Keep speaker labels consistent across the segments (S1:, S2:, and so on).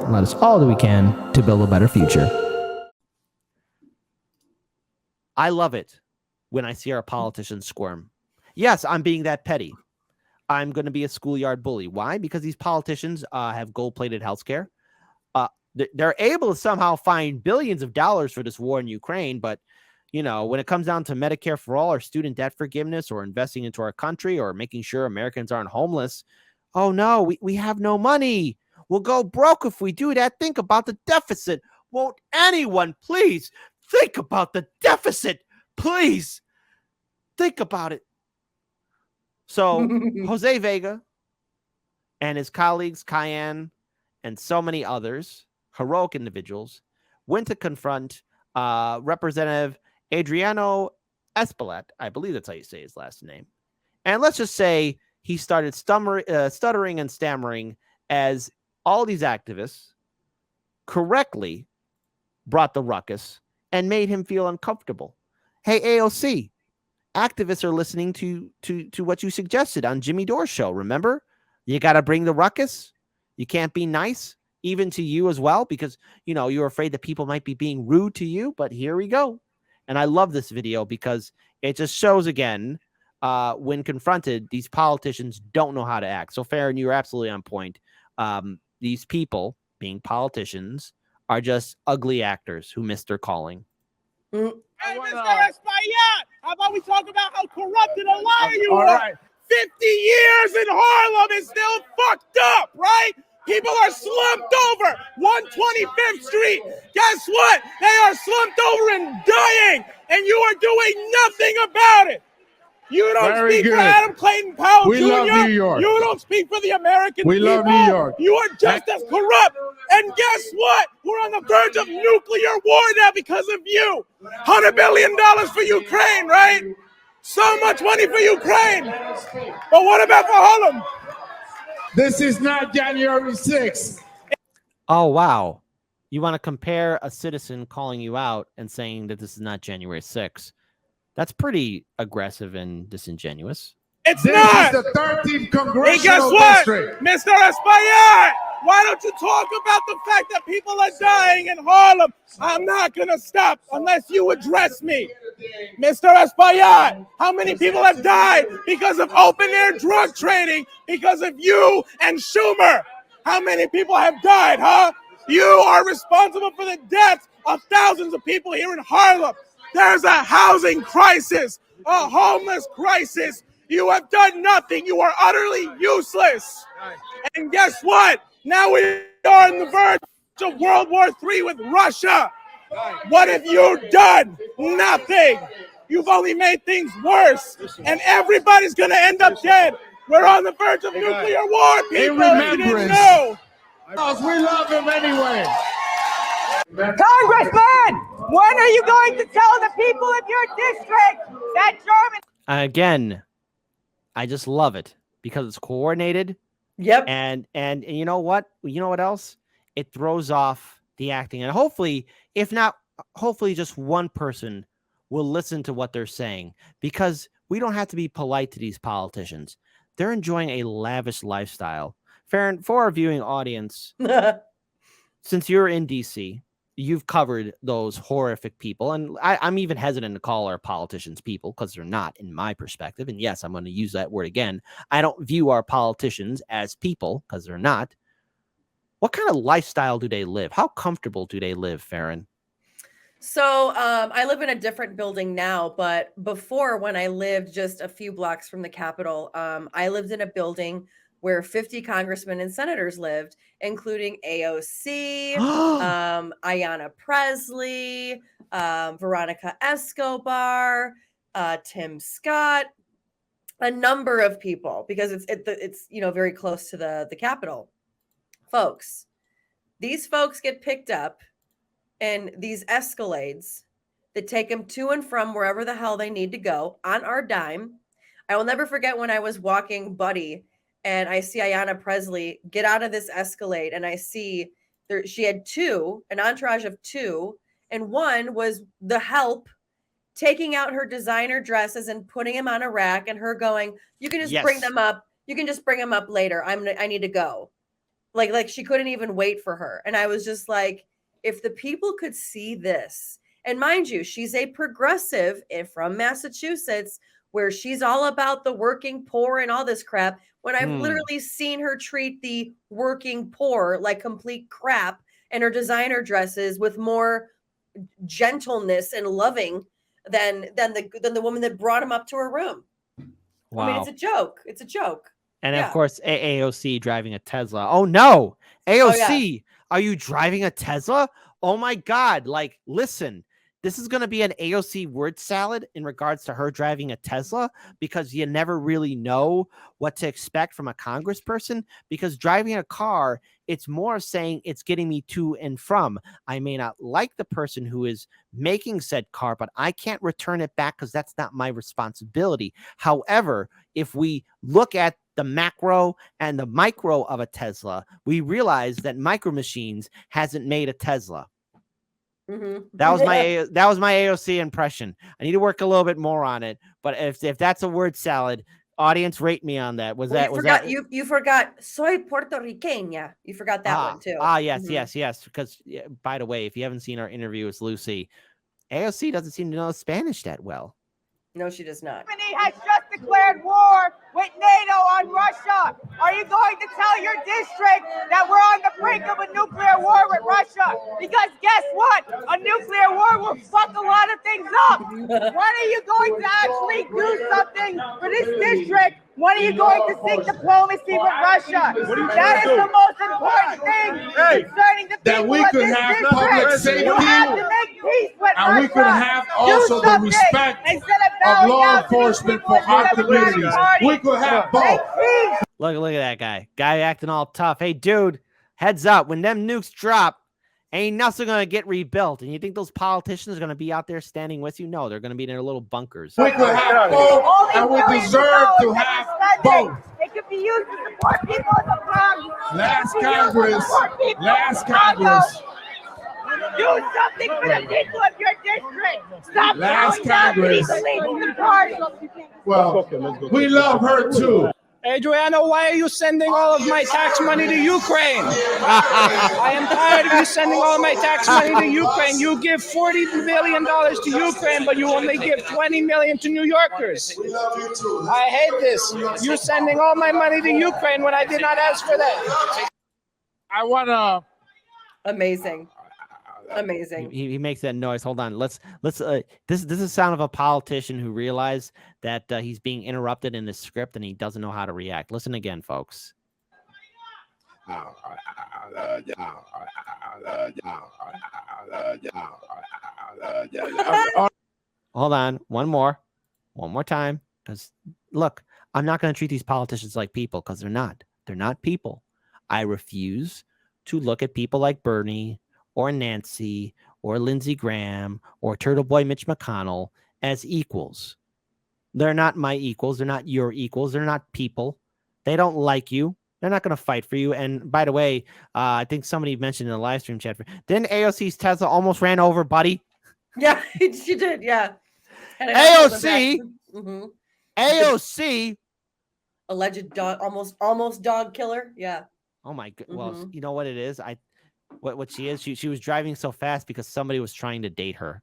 S1: and let us all do we can to build a better future.
S2: I love it when I see our politicians squirm. Yes, I'm being that petty. I'm going to be a schoolyard bully. Why? Because these politicians have gold-plated healthcare. They're able to somehow find billions of dollars for this war in Ukraine, but when it comes down to Medicare for all or student debt forgiveness or investing into our country or making sure Americans aren't homeless, oh no, we have no money. We'll go broke if we do that. Think about the deficit. Won't anyone please think about the deficit? Please think about it. So Jose Vega and his colleagues, Cayenne, and so many others, heroic individuals, went to confront Representative Adriano Espaillat. I believe that's how you say his last name. And let's just say he started stuttering and stammering as all these activists correctly brought the ruckus and made him feel uncomfortable. Hey, AOC, activists are listening to what you suggested on Jimmy Dore's show. Remember, you got to bring the ruckus. You can't be nice, even to you as well, because, you're afraid that people might be being rude to you. But here we go. And I love this video because it just shows again, when confronted, these politicians don't know how to act. So, Farron, you're absolutely on point. These people, being politicians, are just ugly actors who missed their calling.
S3: Hey, Mr. Espaillat, how about we talk about how corrupted a liar you are? Right. 50 years in Harlem is still fucked up, right? People are slumped over 125th Street. Guess what? They are slumped over and dying, and you are doing nothing about it. You don't speak for Adam Clayton Powell Jr.
S4: We love New York.
S3: You don't speak for the American people.
S4: We love New York.
S3: You are just as corrupt. And guess what? We're on the verge of nuclear war now because of you. $100 billion for Ukraine, right? So much money for Ukraine. But what about for Harlem?
S4: This is not January 6th.
S2: Oh, wow. You want to compare a citizen calling you out and saying that this is not January 6th. That's pretty aggressive and disingenuous.
S3: It's not.
S4: This is the 13th congressional
S3: hey, guess what?
S4: district.
S3: Mr. Espaillat, why don't you talk about the fact that people are dying in Harlem? I'm not going to stop unless you address me. Mr. Espaillat, how many people have died because of open-air drug trading because of you and Schumer? How many people have died, huh? You are responsible for the deaths of thousands of people here in Harlem. There's a housing crisis, a homeless crisis. You have done nothing. You are utterly useless. And guess what? Now we are on the verge of World War III with Russia. What have you done? Nothing. You've only made things worse. And everybody's going to end up dead. We're on the verge of nuclear war, people. You didn't know.
S4: Because we love him anyway.
S5: Congressman, when are you going to tell the people of your district that Germany...
S2: Again, I just love it because it's coordinated.
S6: Yep.
S2: And you know what? You know what else? It throws off the acting. And hopefully, if not, hopefully just one person will listen to what they're saying, because we don't have to be polite to these politicians. They're enjoying a lavish lifestyle. Farron, for our viewing audience, since you're in DC, you've covered those horrific people. And I'm even hesitant to call our politicians people because they're not, in my perspective. And yes, I'm going to use that word again. I don't view our politicians as people because they're not. What kind of lifestyle do they live? How comfortable do they live, Farron?
S6: So I live in a different building now, but before, when I lived just a few blocks from the Capitol, I lived in a building where 50 congressmen and senators lived, including AOC, Ayanna Presley, Veronica Escobar, Tim Scott, a number of people, because it's very close to the Capitol. Folks, these folks get picked up in these Escalades that take them to and from wherever the hell they need to go on our dime. I will never forget when I was walking Buddy and I see Ayanna Presley get out of this Escalade, and I see she had an entourage of two, and one was the help taking out her designer dresses and putting them on a rack, and her going, "You can just bring them up. You can just bring them up later. I need to go." Like she couldn't even wait for her. And I was just like, if the people could see this, and mind you, she's a progressive from Massachusetts, where she's all about the working poor and all this crap. When I've literally seen her treat the working poor like complete crap, and her designer dresses with more gentleness and loving than the woman that brought him up to her room.
S2: Wow.
S6: I mean, it's a joke. It's a joke.
S2: And
S6: Yeah.
S2: of course, AOC driving a Tesla. Oh no, AOC,
S6: yeah.
S2: are you driving a Tesla? Oh my God. Like, listen, this is going to be an AOC word salad in regards to her driving a Tesla, because you never really know what to expect from a congressperson, because driving a car, it's more saying it's getting me to and from. I may not like the person who is making said car, but I can't return it back because that's not my responsibility. However, if we look at the macro and the micro of a Tesla, we realize that Micro Machines hasn't made a Tesla. That was my AOC impression. I need to work a little bit more on it, but if that's a word salad, audience, rate me on that.
S6: You forgot soy Puertorriqueña. You forgot that one too.
S2: Yes. Because by the way, if you haven't seen our interview with Lucy, AOC doesn't seem to know Spanish that well.
S6: No, she does not.
S5: Germany has just declared war with NATO on Russia. Are you going to tell your district that we're on the brink of a nuclear war with Russia? Because guess what? A nuclear war will fuck a lot of things up. When are you going to actually do something for this district? When are you going to seek diplomacy with Russia? That is the most important thing concerning the
S4: that
S5: people
S4: we
S5: of
S4: could
S5: this
S4: have
S5: district.
S4: public safety,
S5: You have to make peace with
S4: and
S5: Russia.
S4: we could have also the respect of law enforcement for our communities. We could have both.
S2: Look at that guy acting all tough. Hey, dude, heads up. When them nukes drop, ain't nothing going to get rebuilt. And you think those politicians are going to be out there standing with you? No, they're going to be in their little bunkers.
S4: We could have both, and we deserve to have both.
S5: It could be used to support people in the Bronx.
S4: Last Congress.
S5: Do something for the people of your district. Stop
S4: Last
S5: throwing down
S4: Congress.
S5: people in the party.
S4: Well, we love her too.
S7: Adriana, why are you sending all of my tax money to Ukraine? I am tired of you sending all my tax money to Ukraine. You give $40 million to Ukraine, but you only give $20 million to New Yorkers. I hate this. You're sending all my money to Ukraine when I did not ask for that.
S4: I want to...
S6: Amazing.
S2: He makes that noise. Hold on. Let's this is the sound of a politician who realized that he's being interrupted in the script and he doesn't know how to react. Listen again, folks. Hold on. One more time. Because look, I'm not going to treat these politicians like people, because they're not. They're not people. I refuse to look at people like Bernie or Nancy or Lindsey Graham or Turtle Boy Mitch McConnell as equals. They're not my equals. They're not your equals. They're not people. They don't like you. They're not going to fight for you. And by the way, I think somebody mentioned in the live stream chat, didn't AOC's Tesla almost ran over Buddy?
S6: Yeah, she did. Yeah.
S2: AOC, AOC,
S6: alleged dog, almost dog killer. Yeah.
S2: Oh my god. Well, you know what it is? What she is? She was driving so fast because somebody was trying to date her.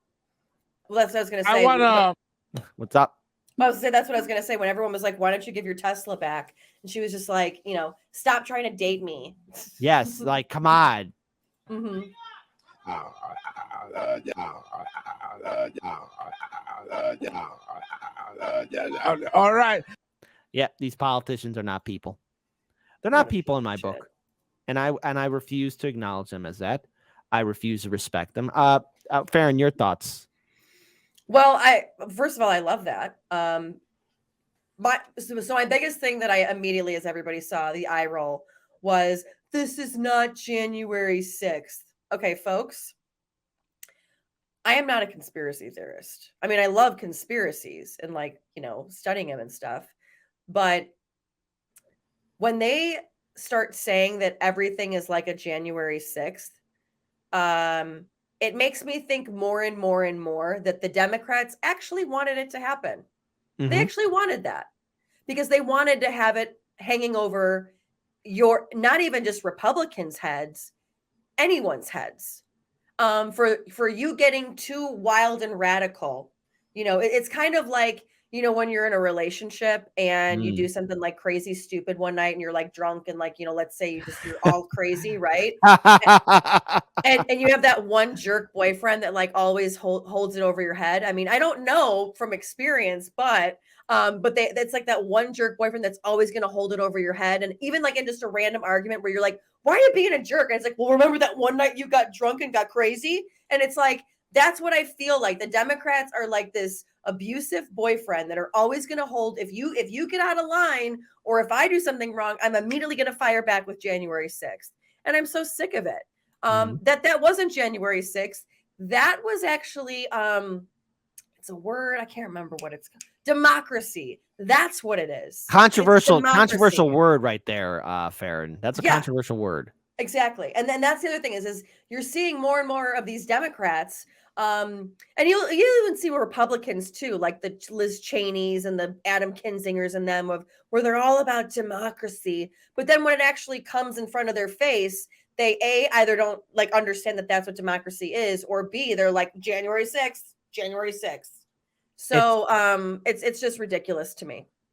S6: Well, that's what I was gonna say.
S4: I want to...
S2: What's up?
S6: I was gonna say that's what I was gonna say when everyone was like, "Why don't you give your Tesla back?" And she was just like, "Stop trying to date me."
S2: Yes, like come on.
S4: All right.
S2: Yeah, these politicians are not people. They're not people in my book. And I refuse to acknowledge them as that. I refuse to respect them. Farron, your thoughts?
S6: Well, first of all, I love that. My biggest thing that I immediately, as everybody saw, the eye roll was, this is not January 6th. Okay, folks, I am not a conspiracy theorist. I mean, I love conspiracies and studying them and stuff. But when they start saying that everything is like a January 6th, it makes me think more and more and more that the Democrats actually wanted it to happen. They actually wanted that because they wanted to have it hanging over your not even just Republicans' heads, anyone's heads. For you getting too wild and radical. It's kind of like, when you're in a relationship and you do something like crazy stupid one night and you're like drunk and like, let's say you're all crazy, right? And you have that one jerk boyfriend that like always holds it over your head. I mean, I don't know from experience, but that's like that one jerk boyfriend that's always going to hold it over your head. And even like in just a random argument where you're like, why are you being a jerk? And it's like, well, remember that one night you got drunk and got crazy? And it's like, that's what I feel like. The Democrats are like this abusive boyfriend that are always going to hold. If you get out of line, or if I do something wrong, I'm immediately going to fire back with January 6th. And I'm so sick of it. That wasn't January 6th. That was actually, it's a word. I can't remember what it's called. Democracy. That's what it is.
S2: Controversial word right there, Farron. That's a controversial word.
S6: Exactly. And then that's the other thing is you're seeing more and more of these Democrats. And you even see Republicans too, like the Liz Cheneys and the Adam Kinzingers and them where they're all about democracy. But then when it actually comes in front of their face, they either don't like understand that that's what democracy is, or B, they're like January 6th. So it's just ridiculous to me.